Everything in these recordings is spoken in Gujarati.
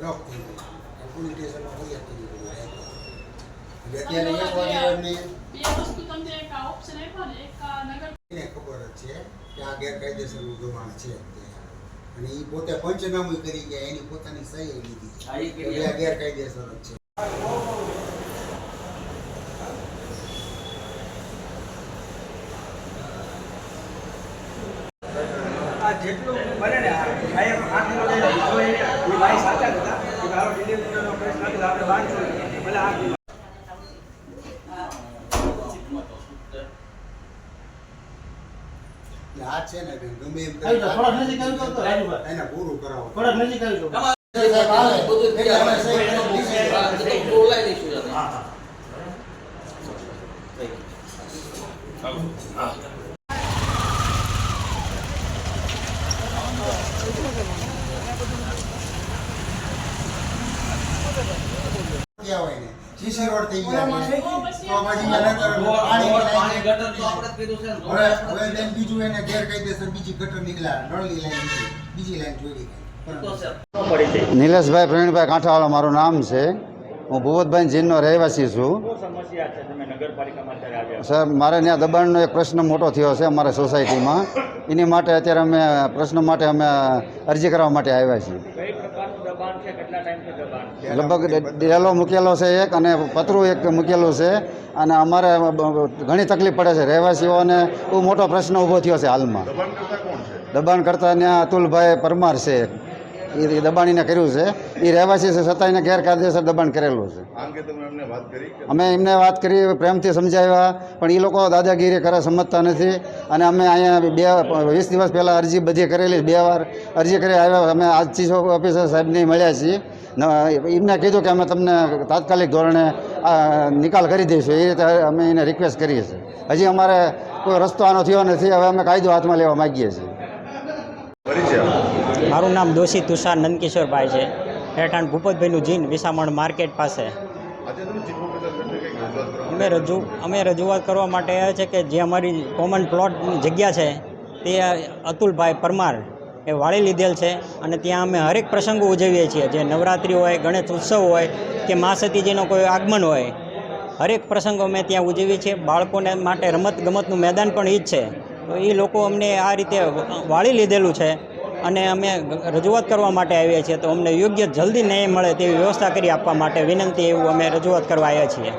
લોક થઈ ગયું. પોલીસ સ્ટેશનમાં ફરિયાદ કરી અત્યારે એક વાગે એમને બે વસ્તુ તમને એક ઓપ્શન આપ્યો ને એક નગર ખબર જ છે કે આ ગેરકાયદેસરનું દબાણ છે અને એ પોતે પંચનામું કરી ગયા એની પોતાની સહી લીધી એટલે આ ગેરકાયદેસર જ છે. જેટલું બને ને કાયમ 8 કિલો લઈને જો એને એ ભાઈ સાચા હતા કે મારો ડિલિવરીનો પ્રશ્ન નથી આપણે વાંચો ભલે 8 કિલો આ છે ને બેન ગમે એમ થોડા નજીક આવી તો રાજુભાઈ એને પૂરું કરાવો. થોડા નજીક આવી જાવ. બોલાઈ દઈશું. સીસી રોડ થઈ ગયા તો પછી હવે બીજું એને ગેરકાયદેસર બીજી ગટર નીકળ્યા નળની લાઈન બીજી લાઈન જોડી. નિલેશભાઈ પ્રવીણભાઈ કાંઠાવાળા મારું નામ છે. હું ભૂપતભાઈ જીનનો રહેવાસી છું. સર મારે ત્યાં દબાણનો એક પ્રશ્ન મોટો થયો છે અમારા સોસાયટીમાં. એની માટે અત્યારે અમે પ્રશ્ન માટે અમે અરજી કરવા માટે આવ્યા છીએ. લગભગ ડેલો મૂકેલો છે એક અને પતરું એક મૂકેલું છે અને અમારે ઘણી તકલીફ પડે છે રહેવાસીઓને. બહુ મોટો પ્રશ્ન ઊભો થયો છે હાલમાં. દબાણ કરતા ત્યાં અતુલભાઈ પરમાર છે એ દબાણીને કર્યું છે. એ રહેવાસી છે છતાં એને ગેરકાયદેસર દબાણ કરેલું છે. અમે એમને વાત કરી પ્રેમથી સમજાવ્યા પણ એ લોકો દાદાગીરી કરે સમજતા નથી. અને અમે અહીંયા 20 દિવસ પહેલાં અરજી બધી કરેલી 2 વાર અરજી કરી આવ્યા. અમે આજ ચીફ ઓફિસર સાહેબને મળ્યા છીએ. એમને કીધું કે અમે તમને તાત્કાલિક ધોરણે નિકાલ કરી દઈશું. એ રીતે અમે એને રિક્વેસ્ટ કરીએ છીએ. હજી અમારે કોઈ રસ્તો આનો થયો નથી. હવે અમે કાયદો હાથમાં લેવા માગીએ છીએ. મારું નામ દોશી તુષાર નંદકિશોરભાઈ છે. રહેઠાણ ભૂપતભાઈનું જીન વિસામણ માર્કેટ પાસે. અમે રજૂઆત કરવા માટે આવ્યા છે કે જે અમારી કોમન પ્લોટની જગ્યા છે તે અતુલભાઈ પરમાર એ વાળી લીધેલ છે અને ત્યાં અમે હરેક પ્રસંગો ઉજવીએ છીએ. જે નવરાત્રિ હોય, ગણેશ ઉત્સવ હોય કે મા સતીજીનો કોઈ આગમન હોય, હરેક પ્રસંગો અમે ત્યાં ઉજવીએ છીએ. બાળકોને માટે રમત ગમતનું મેદાન પણ એ જ છે. તો એ લોકો અમને આ રીતે વાળી લીધેલું છે અને અમે રજૂઆત કરવા માટે આવીએ છીએ. તો અમને યોગ્ય જલ્દી ન્યાય મળે તેવી વ્યવસ્થા કરી આપવા માટે વિનંતી એવું અમે રજૂઆત કરવા આવ્યા છીએ.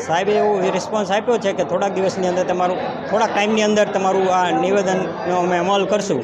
સાહેબે એવો રિસ્પોન્સ આપ્યો છે કે થોડાક દિવસની અંદર થોડાક ટાઈમની અંદર તમારું આ નિવેદનનો અમે અમલ કરશું.